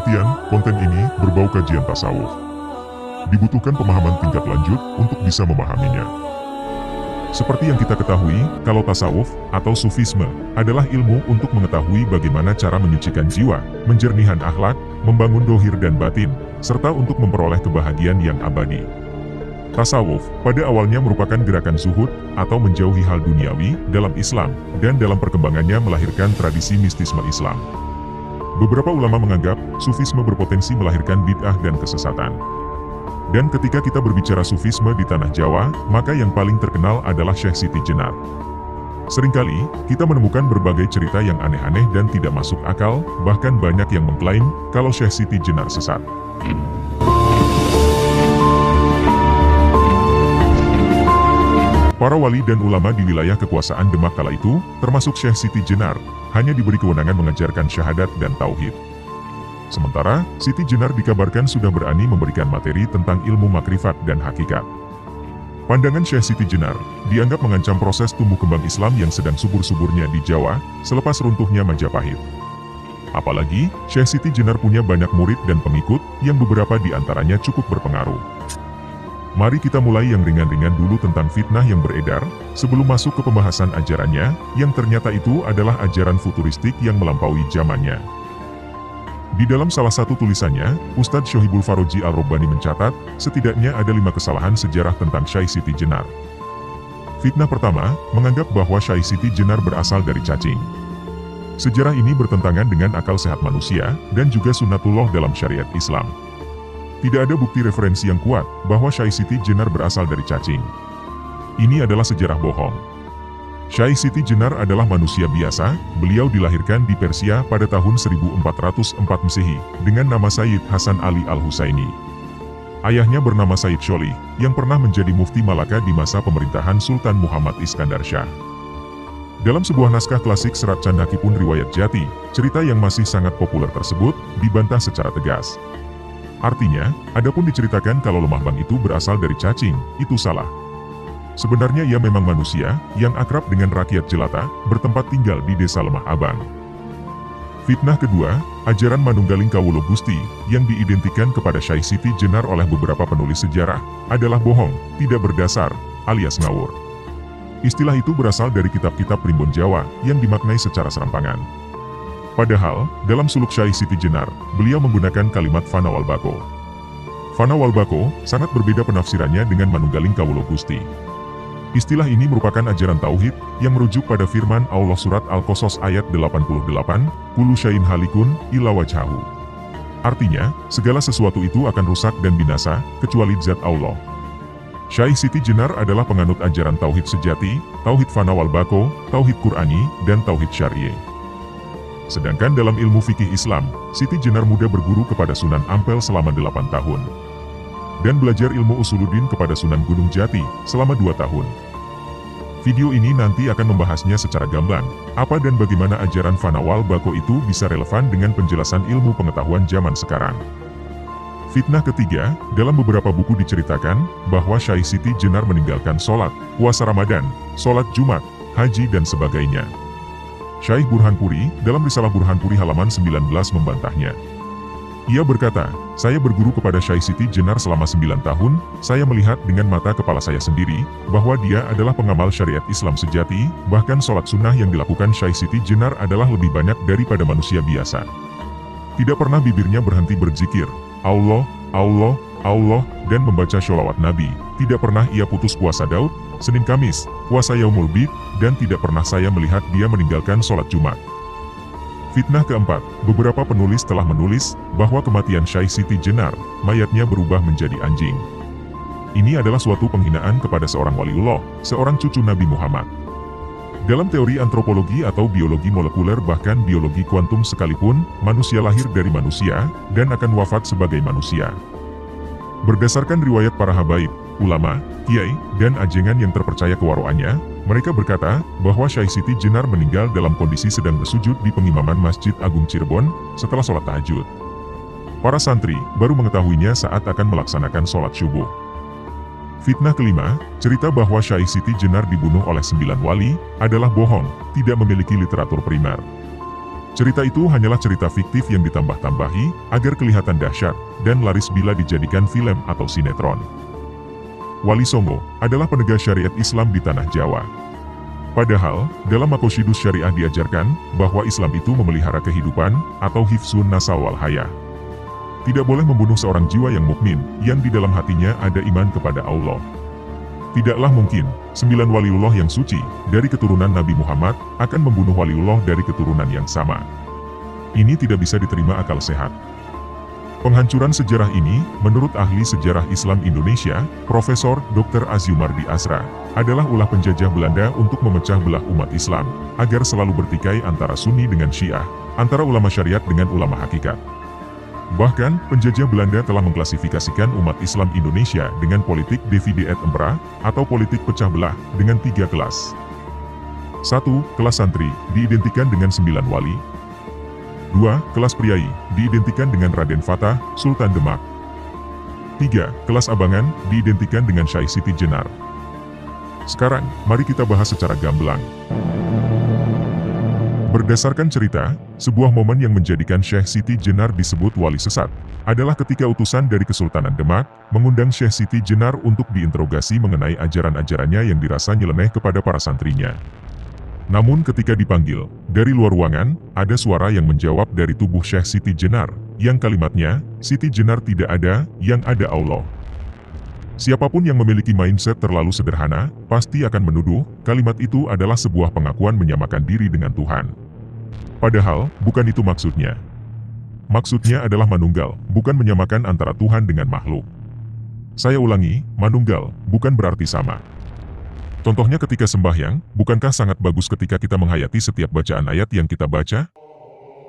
Perhatian, konten ini berbau kajian tasawuf. Dibutuhkan pemahaman tingkat lanjut untuk bisa memahaminya. Seperti yang kita ketahui, kalau tasawuf atau sufisme adalah ilmu untuk mengetahui bagaimana cara menyucikan jiwa, menjernihkan akhlak, membangun dohir dan batin, serta untuk memperoleh kebahagiaan yang abadi. Tasawuf pada awalnya merupakan gerakan zuhud atau menjauhi hal duniawi dalam Islam, dan dalam perkembangannya melahirkan tradisi mistisme Islam. Beberapa ulama menganggap sufisme berpotensi melahirkan bid'ah dan kesesatan. Dan ketika kita berbicara sufisme di tanah Jawa, maka yang paling terkenal adalah Syekh Siti Jenar. Seringkali, kita menemukan berbagai cerita yang aneh-aneh dan tidak masuk akal, bahkan banyak yang mengklaim kalau Syekh Siti Jenar sesat. Para wali dan ulama di wilayah kekuasaan Demak kala itu, termasuk Syekh Siti Jenar, hanya diberi kewenangan mengajarkan syahadat dan tauhid. Sementara, Siti Jenar dikabarkan sudah berani memberikan materi tentang ilmu makrifat dan hakikat. Pandangan Syekh Siti Jenar dianggap mengancam proses tumbuh kembang Islam yang sedang subur-suburnya di Jawa, selepas runtuhnya Majapahit. Apalagi, Syekh Siti Jenar punya banyak murid dan pengikut, yang beberapa di antaranya cukup berpengaruh. Mari kita mulai yang ringan-ringan dulu tentang fitnah yang beredar, sebelum masuk ke pembahasan ajarannya, yang ternyata itu adalah ajaran futuristik yang melampaui zamannya. Di dalam salah satu tulisannya, Ustadz Shohibul Faroji Al-Robbani mencatat, setidaknya ada 5 kesalahan sejarah tentang Syekh Siti Jenar. Fitnah pertama, menganggap bahwa Syekh Siti Jenar berasal dari cacing. Sejarah ini bertentangan dengan akal sehat manusia, dan juga sunnatullah dalam syariat Islam. Tidak ada bukti referensi yang kuat bahwa Syekh Siti Jenar berasal dari cacing. Ini adalah sejarah bohong. Syekh Siti Jenar adalah manusia biasa, beliau dilahirkan di Persia pada tahun 1404 Masehi, dengan nama Sayyid Hasan Ali Al-Husaini. Ayahnya bernama Sayyid Sholih, yang pernah menjadi mufti Malaka di masa pemerintahan Sultan Muhammad Iskandar Shah. Dalam sebuah naskah klasik Serat Candaki pun riwayat Jati, cerita yang masih sangat populer tersebut, dibantah secara tegas. Artinya, adapun diceritakan kalau lemah bang itu berasal dari cacing, itu salah. Sebenarnya ia memang manusia, yang akrab dengan rakyat jelata, bertempat tinggal di desa Lemah Abang. Fitnah kedua, ajaran Manunggaling Kawula Gusti, yang diidentikan kepada Syekh Siti Jenar oleh beberapa penulis sejarah, adalah bohong, tidak berdasar, alias ngawur. Istilah itu berasal dari kitab-kitab primbon Jawa, yang dimaknai secara serampangan. Padahal, dalam suluk Syekh Siti Jenar, beliau menggunakan kalimat Fana wal Baqo. Fana wal Baqo sangat berbeda penafsirannya dengan Manunggaling Kawula Gusti. Istilah ini merupakan ajaran tauhid yang merujuk pada firman Allah surat Al-Qasas ayat 88, "Kullu syai'in halikun illa wajhahu." Artinya, segala sesuatu itu akan rusak dan binasa kecuali zat Allah. Syekh Siti Jenar adalah penganut ajaran tauhid sejati, tauhid Fana wal Baqo, tauhid Qur'ani, dan tauhid syar'i. Sedangkan dalam ilmu fikih Islam, Siti Jenar muda berguru kepada Sunan Ampel selama 8 tahun. Dan belajar ilmu usuluddin kepada Sunan Gunung Jati selama 2 tahun. Video ini nanti akan membahasnya secara gamblang, apa dan bagaimana ajaran Fana wal Baqo itu bisa relevan dengan penjelasan ilmu pengetahuan zaman sekarang. Fitnah ketiga, dalam beberapa buku diceritakan bahwa Syekh Siti Jenar meninggalkan sholat, puasa Ramadan, sholat Jumat, haji dan sebagainya. Syekh Burhanpuri, dalam risalah Burhanpuri halaman 19 membantahnya. Ia berkata, "Saya berguru kepada Syekh Siti Jenar selama 9 tahun, saya melihat dengan mata kepala saya sendiri, bahwa dia adalah pengamal syariat Islam sejati, bahkan sholat sunnah yang dilakukan Syekh Siti Jenar adalah lebih banyak daripada manusia biasa. Tidak pernah bibirnya berhenti berzikir, Allah, Allah, Allah, dan membaca sholawat Nabi. Tidak pernah ia putus puasa Daud, Senin Kamis, puasa Yaumul Bid, dan tidak pernah saya melihat dia meninggalkan sholat Jumat." Fitnah keempat, beberapa penulis telah menulis bahwa kematian Syekh Siti Jenar, mayatnya berubah menjadi anjing. Ini adalah suatu penghinaan kepada seorang waliullah, seorang cucu Nabi Muhammad. Dalam teori antropologi atau biologi molekuler bahkan biologi kuantum sekalipun, manusia lahir dari manusia, dan akan wafat sebagai manusia. Berdasarkan riwayat para habaib, ulama, kiai, dan ajengan yang terpercaya kewaroannya, mereka berkata bahwa Syekh Siti Jenar meninggal dalam kondisi sedang bersujud di pengimaman Masjid Agung Cirebon setelah sholat tahajud. Para santri baru mengetahuinya saat akan melaksanakan sholat subuh. Fitnah kelima, cerita bahwa Syekh Siti Jenar dibunuh oleh 9 wali adalah bohong, tidak memiliki literatur primer. Cerita itu hanyalah cerita fiktif yang ditambah-tambahi agar kelihatan dahsyat dan laris bila dijadikan film atau sinetron. Wali Songo adalah penegak syariat Islam di tanah Jawa. Padahal, dalam Maqasidus Syariah diajarkan bahwa Islam itu memelihara kehidupan atau hifzun nasal wal haya. Tidak boleh membunuh seorang jiwa yang mukmin yang di dalam hatinya ada iman kepada Allah. Tidaklah mungkin 9 waliullah yang suci dari keturunan Nabi Muhammad akan membunuh waliullah dari keturunan yang sama. Ini tidak bisa diterima akal sehat. Penghancuran sejarah ini, menurut ahli sejarah Islam Indonesia, Profesor Dr. Azyumardi Asra, adalah ulah penjajah Belanda untuk memecah belah umat Islam, agar selalu bertikai antara Sunni dengan Syiah, antara ulama syariat dengan ulama hakikat. Bahkan, penjajah Belanda telah mengklasifikasikan umat Islam Indonesia dengan politik divide et impera, atau politik pecah belah, dengan 3 kelas. 1. Kelas santri, diidentikan dengan 9 wali. 2. Kelas priai, diidentikan dengan Raden Fatah, Sultan Demak. 3. Kelas abangan, diidentikan dengan Syekh Siti Jenar. Sekarang, mari kita bahas secara gamblang. Berdasarkan cerita, sebuah momen yang menjadikan Syekh Siti Jenar disebut wali sesat, adalah ketika utusan dari Kesultanan Demak, mengundang Syekh Siti Jenar untuk diinterogasi mengenai ajaran-ajarannya yang dirasa nyeleneh kepada para santrinya. Namun ketika dipanggil, dari luar ruangan, ada suara yang menjawab dari tubuh Syekh Siti Jenar, yang kalimatnya, Siti Jenar tidak ada, yang ada Allah. Siapapun yang memiliki mindset terlalu sederhana, pasti akan menuduh, kalimat itu adalah sebuah pengakuan menyamakan diri dengan Tuhan. Padahal, bukan itu maksudnya. Maksudnya adalah manunggal, bukan menyamakan antara Tuhan dengan makhluk. Saya ulangi, manunggal, bukan berarti sama. Contohnya ketika sembahyang, bukankah sangat bagus ketika kita menghayati setiap bacaan ayat yang kita baca?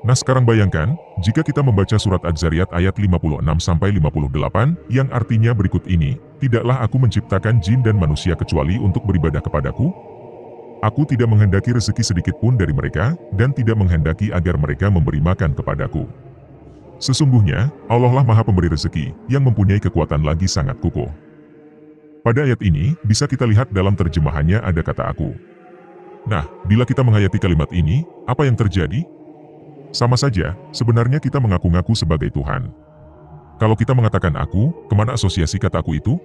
Nah sekarang bayangkan, jika kita membaca surat Az-Zariyat ayat 56-58, yang artinya berikut ini, tidaklah aku menciptakan jin dan manusia kecuali untuk beribadah kepadaku? Aku tidak menghendaki rezeki sedikit pun dari mereka, dan tidak menghendaki agar mereka memberi makan kepadaku. Sesungguhnya, Allah lah Maha Pemberi rezeki, yang mempunyai kekuatan lagi sangat kukuh. Pada ayat ini, bisa kita lihat dalam terjemahannya ada kata aku. Nah, bila kita menghayati kalimat ini, apa yang terjadi? Sama saja, sebenarnya kita mengaku-ngaku sebagai Tuhan. Kalau kita mengatakan aku, kemana asosiasi kata aku itu?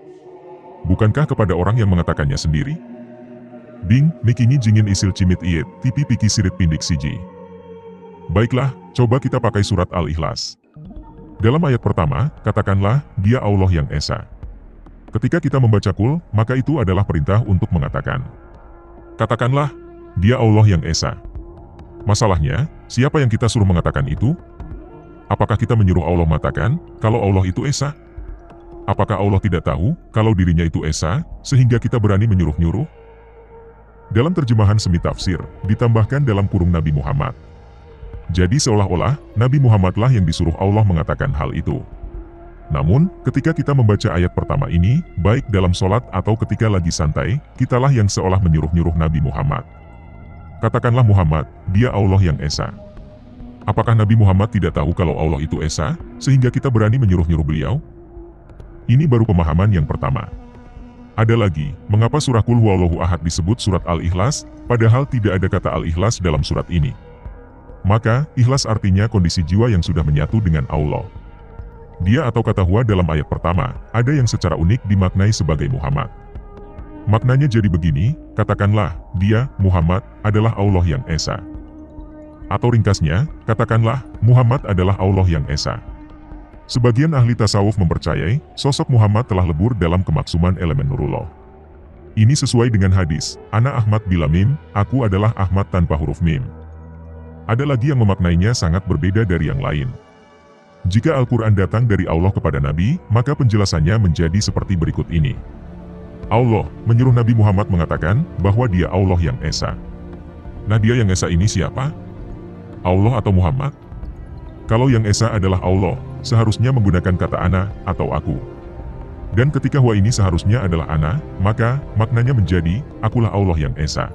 Bukankah kepada orang yang mengatakannya sendiri? Ding, mikini jingin isil cimit iet, tipi piki sirit pindik siji. Baiklah, coba kita pakai surat Al-Ikhlas. Dalam ayat pertama, katakanlah, dia Allah yang Esa. Ketika kita membaca kul, maka itu adalah perintah untuk mengatakan. Katakanlah, dia Allah yang Esa. Masalahnya, siapa yang kita suruh mengatakan itu? Apakah kita menyuruh Allah mengatakan, kalau Allah itu Esa? Apakah Allah tidak tahu, kalau dirinya itu Esa, sehingga kita berani menyuruh-nyuruh? Dalam terjemahan semi tafsir, ditambahkan dalam kurung Nabi Muhammad. Jadi seolah-olah, Nabi Muhammadlah yang disuruh Allah mengatakan hal itu. Namun, ketika kita membaca ayat pertama ini, baik dalam sholat atau ketika lagi santai, kitalah yang seolah menyuruh-nyuruh Nabi Muhammad. Katakanlah Muhammad, dia Allah yang Esa. Apakah Nabi Muhammad tidak tahu kalau Allah itu Esa, sehingga kita berani menyuruh-nyuruh beliau? Ini baru pemahaman yang pertama. Ada lagi, mengapa surah Qul Huwallahu Ahad disebut surat Al-Ikhlas, padahal tidak ada kata Al-Ikhlas dalam surat ini? Maka, ikhlas artinya kondisi jiwa yang sudah menyatu dengan Allah. Dia atau kata huwa dalam ayat pertama, ada yang secara unik dimaknai sebagai Muhammad. Maknanya jadi begini, katakanlah, dia, Muhammad, adalah Allah yang Esa. Atau ringkasnya, katakanlah, Muhammad adalah Allah yang Esa. Sebagian ahli tasawuf mempercayai, sosok Muhammad telah lebur dalam kemaksuman elemen Nurullah. Ini sesuai dengan hadis, Ana Ahmad bila mim, aku adalah Ahmad tanpa huruf mim. Ada lagi yang memaknainya sangat berbeda dari yang lain. Jika Al-Quran datang dari Allah kepada Nabi, maka penjelasannya menjadi seperti berikut ini. Allah menyuruh Nabi Muhammad mengatakan bahwa dia Allah yang Esa. Nah dia yang Esa ini siapa? Allah atau Muhammad? Kalau yang Esa adalah Allah, seharusnya menggunakan kata ana atau aku. Dan ketika huwa ini seharusnya adalah ana, maka maknanya menjadi, akulah Allah yang Esa.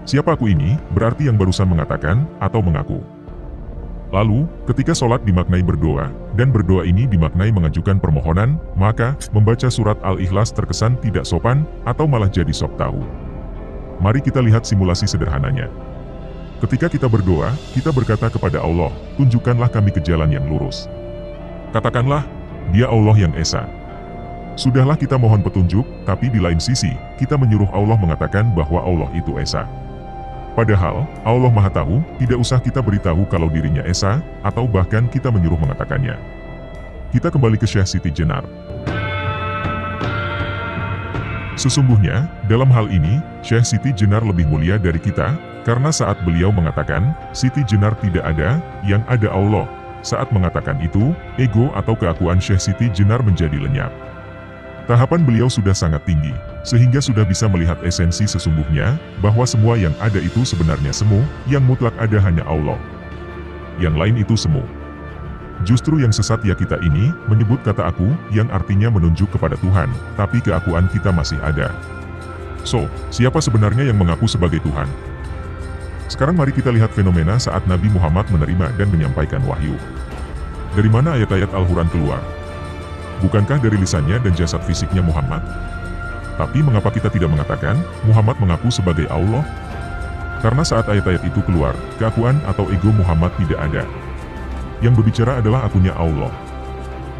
Siapa aku ini, berarti yang barusan mengatakan, atau mengaku. Lalu, ketika sholat dimaknai berdoa, dan berdoa ini dimaknai mengajukan permohonan, maka, membaca surat Al-Ikhlas terkesan tidak sopan, atau malah jadi sok tahu. Mari kita lihat simulasi sederhananya. Ketika kita berdoa, kita berkata kepada Allah, tunjukkanlah kami ke jalan yang lurus. Katakanlah, Dia Allah yang Esa. Sudahlah kita mohon petunjuk, tapi di lain sisi, kita menyuruh Allah mengatakan bahwa Allah itu Esa. Padahal, Allah Maha Tahu, tidak usah kita beritahu kalau dirinya Esa, atau bahkan kita menyuruh mengatakannya. Kita kembali ke Syekh Siti Jenar. Sesungguhnya, dalam hal ini, Syekh Siti Jenar lebih mulia dari kita, karena saat beliau mengatakan, Siti Jenar tidak ada, yang ada Allah. Saat mengatakan itu, ego atau keakuan Syekh Siti Jenar menjadi lenyap. Tahapan beliau sudah sangat tinggi, sehingga sudah bisa melihat esensi sesungguhnya, bahwa semua yang ada itu sebenarnya semu, yang mutlak ada hanya Allah. Yang lain itu semu. Justru yang sesat ya kita ini, menyebut kata aku, yang artinya menunjuk kepada Tuhan, tapi keakuan kita masih ada. So, siapa sebenarnya yang mengaku sebagai Tuhan? Sekarang mari kita lihat fenomena saat Nabi Muhammad menerima dan menyampaikan wahyu. Dari mana ayat-ayat Al-Quran keluar? Bukankah dari lisannya dan jasad fisiknya Muhammad? Tapi mengapa kita tidak mengatakan, Muhammad mengaku sebagai Allah? Karena saat ayat-ayat itu keluar, keakuan atau ego Muhammad tidak ada. Yang berbicara adalah akunya Allah.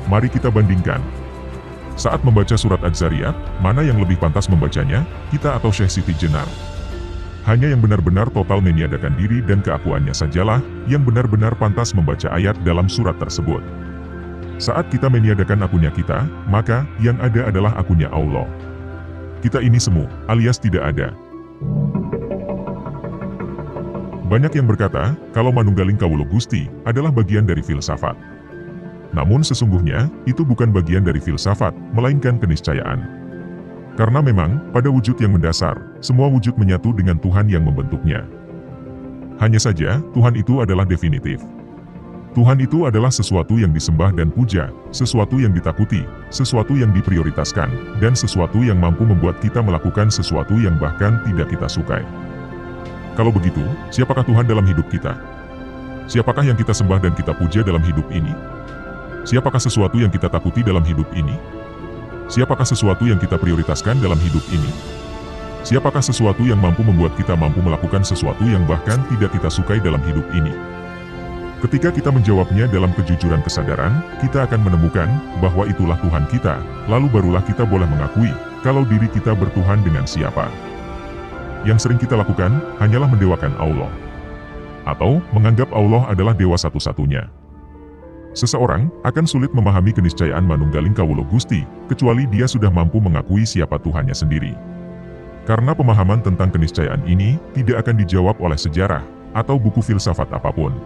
Mari kita bandingkan. Saat membaca surat Az-Zariyat, mana yang lebih pantas membacanya, kita atau Syekh Siti Jenar? Hanya yang benar-benar total meniadakan diri dan keakuannya sajalah, yang benar-benar pantas membaca ayat dalam surat tersebut. Saat kita meniadakan akunya kita, maka yang ada adalah akunya Allah. Kita ini semu, alias tidak ada. Banyak yang berkata, kalau manunggaling kawula Gusti adalah bagian dari filsafat. Namun sesungguhnya, itu bukan bagian dari filsafat, melainkan keniscayaan. Karena memang, pada wujud yang mendasar, semua wujud menyatu dengan Tuhan yang membentuknya. Hanya saja, Tuhan itu adalah definitif. Tuhan itu adalah sesuatu yang disembah dan puja, sesuatu yang ditakuti, sesuatu yang diprioritaskan, dan sesuatu yang mampu membuat kita melakukan sesuatu yang bahkan tidak kita sukai. Kalau begitu, siapakah Tuhan dalam hidup kita? Siapakah yang kita sembah dan kita puja dalam hidup ini? Siapakah sesuatu yang kita takuti dalam hidup ini? Siapakah sesuatu yang kita prioritaskan dalam hidup ini? Siapakah sesuatu yang mampu membuat kita mampu melakukan sesuatu yang bahkan tidak kita sukai dalam hidup ini? Ketika kita menjawabnya dalam kejujuran kesadaran, kita akan menemukan bahwa itulah Tuhan kita, lalu barulah kita boleh mengakui kalau diri kita bertuhan dengan siapa. Yang sering kita lakukan hanyalah mendewakan Allah, atau menganggap Allah adalah dewa satu-satunya. Seseorang akan sulit memahami keniscayaan manunggaling kawula Gusti, kecuali dia sudah mampu mengakui siapa Tuhannya sendiri. Karena pemahaman tentang keniscayaan ini tidak akan dijawab oleh sejarah atau buku filsafat apapun.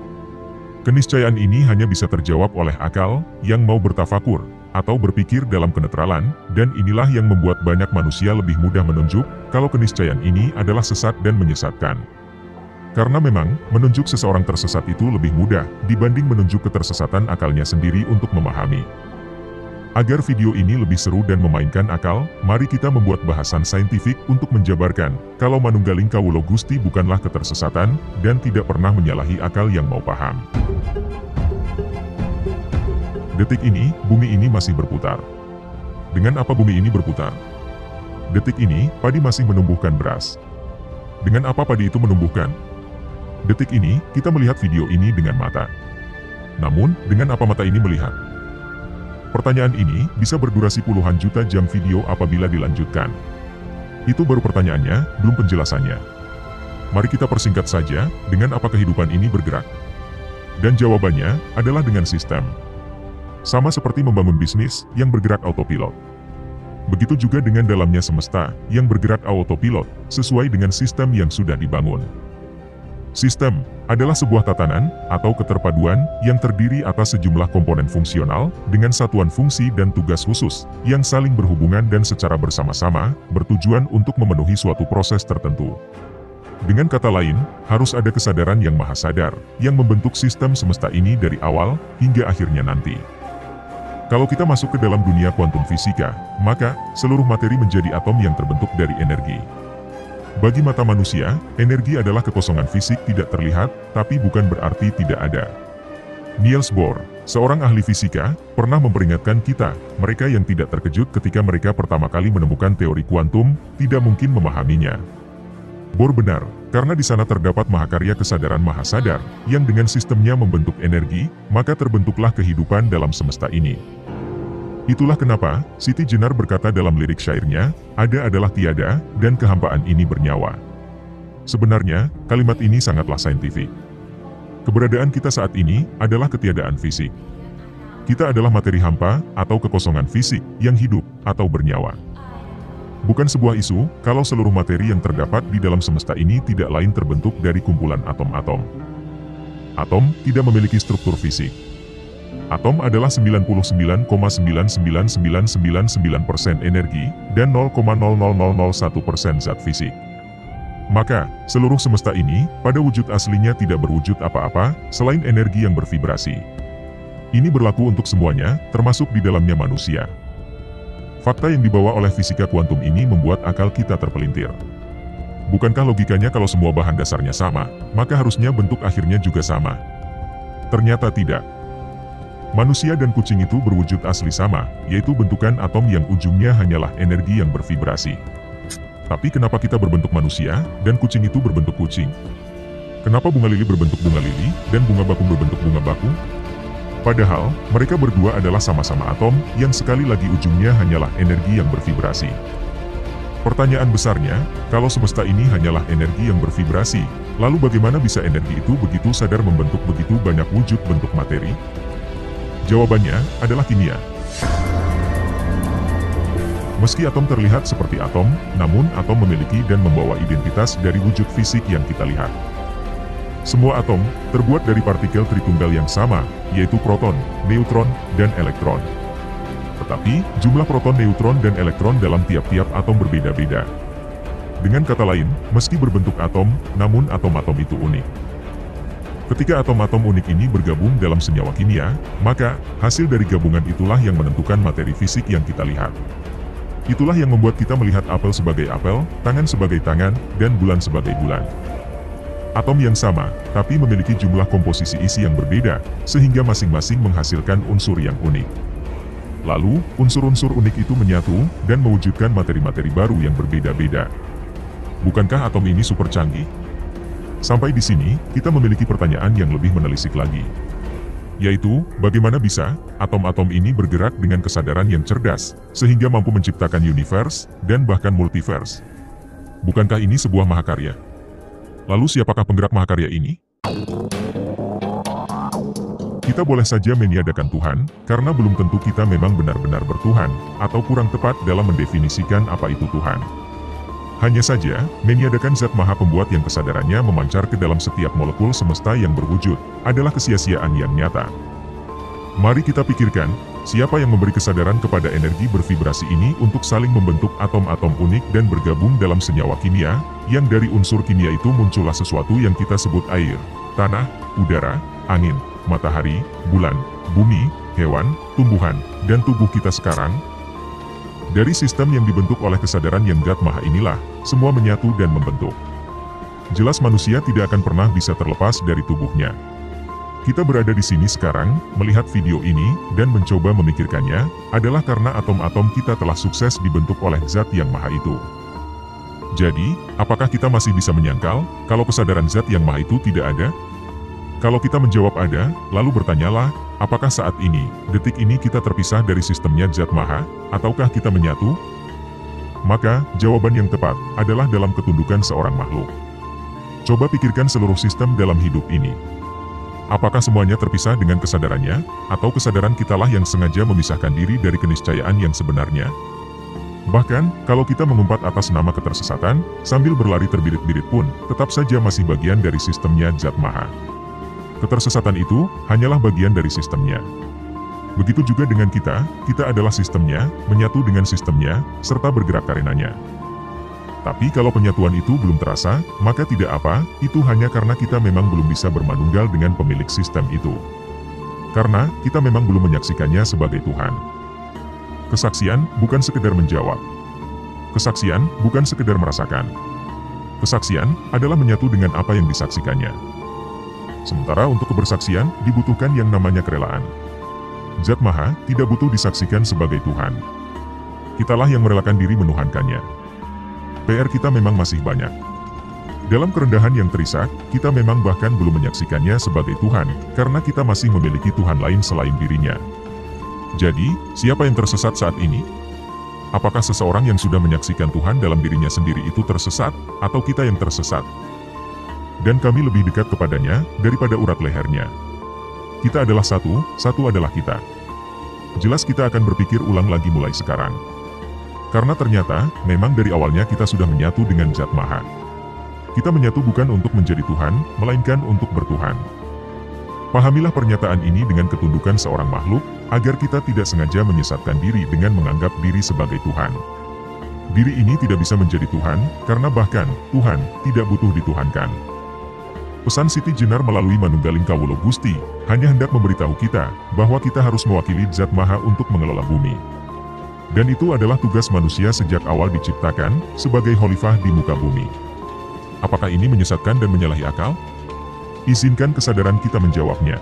Keniscayaan ini hanya bisa terjawab oleh akal yang mau bertafakur atau berpikir dalam kenetralan, dan inilah yang membuat banyak manusia lebih mudah menunjuk kalau keniscayaan ini adalah sesat dan menyesatkan. Karena memang, menunjuk seseorang tersesat itu lebih mudah dibanding menunjuk ketersesatan akalnya sendiri untuk memahami. Agar video ini lebih seru dan memainkan akal, mari kita membuat bahasan saintifik untuk menjabarkan kalau manunggaling kawula Gusti bukanlah ketersesatan dan tidak pernah menyalahi akal yang mau paham. Detik ini, bumi ini masih berputar. Dengan apa bumi ini berputar? Detik ini, padi masih menumbuhkan beras. Dengan apa padi itu menumbuhkan? Detik ini, kita melihat video ini dengan mata. Namun, dengan apa mata ini melihat? Pertanyaan ini bisa berdurasi puluhan juta jam video apabila dilanjutkan. Itu baru pertanyaannya, belum penjelasannya. Mari kita persingkat saja, dengan apa kehidupan ini bergerak? Dan jawabannya adalah dengan sistem. Sama seperti membangun bisnis yang bergerak autopilot. Begitu juga dengan dalamnya semesta yang bergerak autopilot sesuai dengan sistem yang sudah dibangun. Sistem adalah sebuah tatanan atau keterpaduan yang terdiri atas sejumlah komponen fungsional dengan satuan fungsi dan tugas khusus yang saling berhubungan dan secara bersama-sama bertujuan untuk memenuhi suatu proses tertentu. Dengan kata lain, harus ada kesadaran yang maha sadar yang membentuk sistem semesta ini dari awal hingga akhirnya nanti. Kalau kita masuk ke dalam dunia kuantum fisika, maka seluruh materi menjadi atom yang terbentuk dari energi. Bagi mata manusia, energi adalah kekosongan fisik tidak terlihat, tapi bukan berarti tidak ada. Niels Bohr, seorang ahli fisika, pernah memperingatkan kita, mereka yang tidak terkejut ketika mereka pertama kali menemukan teori kuantum, tidak mungkin memahaminya. Bohr benar, karena di sana terdapat mahakarya kesadaran maha sadar, yang dengan sistemnya membentuk energi, maka terbentuklah kehidupan dalam semesta ini. Itulah kenapa, Siti Jenar berkata dalam lirik syairnya, ada adalah tiada, dan kehampaan ini bernyawa. Sebenarnya, kalimat ini sangatlah saintifik. Keberadaan kita saat ini, adalah ketiadaan fisik. Kita adalah materi hampa, atau kekosongan fisik, yang hidup, atau bernyawa. Bukan sebuah isu, kalau seluruh materi yang terdapat di dalam semesta ini tidak lain terbentuk dari kumpulan atom-atom. Atom tidak memiliki struktur fisik. Atom adalah 99,99999% energi, dan 0,00001% zat fisik. Maka, seluruh semesta ini, pada wujud aslinya tidak berwujud apa-apa, selain energi yang bervibrasi. Ini berlaku untuk semuanya, termasuk di dalamnya manusia. Fakta yang dibawa oleh fisika kuantum ini membuat akal kita terpelintir. Bukankah logikanya kalau semua bahan dasarnya sama, maka harusnya bentuk akhirnya juga sama? Ternyata tidak. Manusia dan kucing itu berwujud asli sama, yaitu bentukan atom yang ujungnya hanyalah energi yang bervibrasi. Tapi kenapa kita berbentuk manusia, dan kucing itu berbentuk kucing? Kenapa bunga lili berbentuk bunga lili, dan bunga bakung berbentuk bunga bakung? Padahal, mereka berdua adalah sama-sama atom, yang sekali lagi ujungnya hanyalah energi yang bervibrasi. Pertanyaan besarnya, kalau semesta ini hanyalah energi yang bervibrasi, lalu bagaimana bisa energi itu begitu sadar membentuk begitu banyak wujud bentuk materi? Jawabannya adalah kimia. Meski atom terlihat seperti atom, namun atom memiliki dan membawa identitas dari wujud fisik yang kita lihat. Semua atom terbuat dari partikel tritunggal yang sama, yaitu proton, neutron, dan elektron. Tetapi, jumlah proton, neutron, dan elektron dalam tiap-tiap atom berbeda-beda. Dengan kata lain, meski berbentuk atom, namun atom-atom itu unik. Ketika atom-atom unik ini bergabung dalam senyawa kimia, maka hasil dari gabungan itulah yang menentukan materi fisik yang kita lihat. Itulah yang membuat kita melihat apel sebagai apel, tangan sebagai tangan, dan bulan sebagai bulan. Atom yang sama, tapi memiliki jumlah komposisi isi yang berbeda, sehingga masing-masing menghasilkan unsur yang unik. Lalu, unsur-unsur unik itu menyatu, dan mewujudkan materi-materi baru yang berbeda-beda. Bukankah atom ini super canggih? Sampai di sini, kita memiliki pertanyaan yang lebih menelisik lagi. Yaitu, bagaimana bisa, atom-atom ini bergerak dengan kesadaran yang cerdas, sehingga mampu menciptakan universe, dan bahkan multiverse? Bukankah ini sebuah mahakarya? Lalu siapakah penggerak mahakarya ini? Kita boleh saja meniadakan Tuhan, karena belum tentu kita memang benar-benar bertuhan, atau kurang tepat dalam mendefinisikan apa itu Tuhan. Hanya saja, meniadakan zat maha pembuat yang kesadarannya memancar ke dalam setiap molekul semesta yang berwujud, adalah kesia-siaan yang nyata. Mari kita pikirkan, siapa yang memberi kesadaran kepada energi bervibrasi ini untuk saling membentuk atom-atom unik dan bergabung dalam senyawa kimia, yang dari unsur kimia itu muncullah sesuatu yang kita sebut air, tanah, udara, angin, matahari, bulan, bumi, hewan, tumbuhan, dan tubuh kita sekarang. Dari sistem yang dibentuk oleh kesadaran yang zat maha inilah, semua menyatu dan membentuk. Jelas manusia tidak akan pernah bisa terlepas dari tubuhnya. Kita berada di sini sekarang, melihat video ini, dan mencoba memikirkannya, adalah karena atom-atom kita telah sukses dibentuk oleh zat yang maha itu. Jadi, apakah kita masih bisa menyangkal, kalau kesadaran zat yang maha itu tidak ada? Kalau kita menjawab ada, lalu bertanyalah, apakah saat ini, detik ini kita terpisah dari sistemnya zat maha, ataukah kita menyatu? Maka, jawaban yang tepat, adalah dalam ketundukan seorang makhluk. Coba pikirkan seluruh sistem dalam hidup ini. Apakah semuanya terpisah dengan kesadarannya, atau kesadaran kitalah yang sengaja memisahkan diri dari keniscayaan yang sebenarnya? Bahkan, kalau kita mengumpat atas nama ketersesatan, sambil berlari terbirit-birit pun, tetap saja masih bagian dari sistemnya zat maha. Ketersesatan itu, hanyalah bagian dari sistemnya. Begitu juga dengan kita adalah sistemnya, menyatu dengan sistemnya, serta bergerak karenanya. Tapi kalau penyatuan itu belum terasa, maka tidak apa, itu hanya karena kita memang belum bisa bermanunggal dengan pemilik sistem itu. Karena, kita memang belum menyaksikannya sebagai Tuhan. Kesaksian, bukan sekedar menjawab. Kesaksian, bukan sekedar merasakan. Kesaksian, adalah menyatu dengan apa yang disaksikannya. Sementara untuk kebersaksian, dibutuhkan yang namanya kerelaan. Zat Maha, tidak butuh disaksikan sebagai Tuhan. Kitalah yang merelakan diri menuhankannya. PR kita memang masih banyak. Dalam kerendahan yang terisak, kita memang bahkan belum menyaksikannya sebagai Tuhan, karena kita masih memiliki Tuhan lain selain dirinya. Jadi, siapa yang tersesat saat ini? Apakah seseorang yang sudah menyaksikan Tuhan dalam dirinya sendiri itu tersesat, atau kita yang tersesat? Dan kami lebih dekat kepadanya daripada urat lehernya. Kita adalah satu, satu adalah kita. Jelas kita akan berpikir ulang lagi mulai sekarang. Karena ternyata, memang dari awalnya kita sudah menyatu dengan Zat Maha. Kita menyatu bukan untuk menjadi Tuhan, melainkan untuk bertuhan. Pahamilah pernyataan ini dengan ketundukan seorang makhluk, agar kita tidak sengaja menyesatkan diri dengan menganggap diri sebagai Tuhan. Diri ini tidak bisa menjadi Tuhan, karena bahkan, Tuhan tidak butuh dituhankan. Pesan Siti Jenar melalui Manunggaling Kawula Gusti, hanya hendak memberitahu kita, bahwa kita harus mewakili Zat Maha untuk mengelola bumi. Dan itu adalah tugas manusia sejak awal diciptakan, sebagai khalifah di muka bumi. Apakah ini menyesatkan dan menyalahi akal? Izinkan kesadaran kita menjawabnya.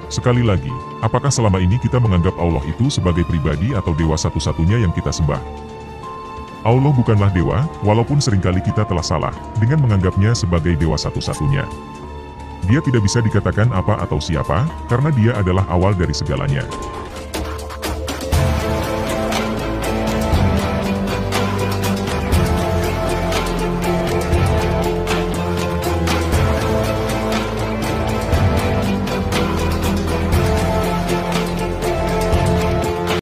Sekali lagi, apakah selama ini kita menganggap Allah itu sebagai pribadi atau dewa satu-satunya yang kita sembah? Allah bukanlah dewa, walaupun seringkali kita telah salah, dengan menganggapnya sebagai dewa satu-satunya. Dia tidak bisa dikatakan apa atau siapa, karena dia adalah awal dari segalanya.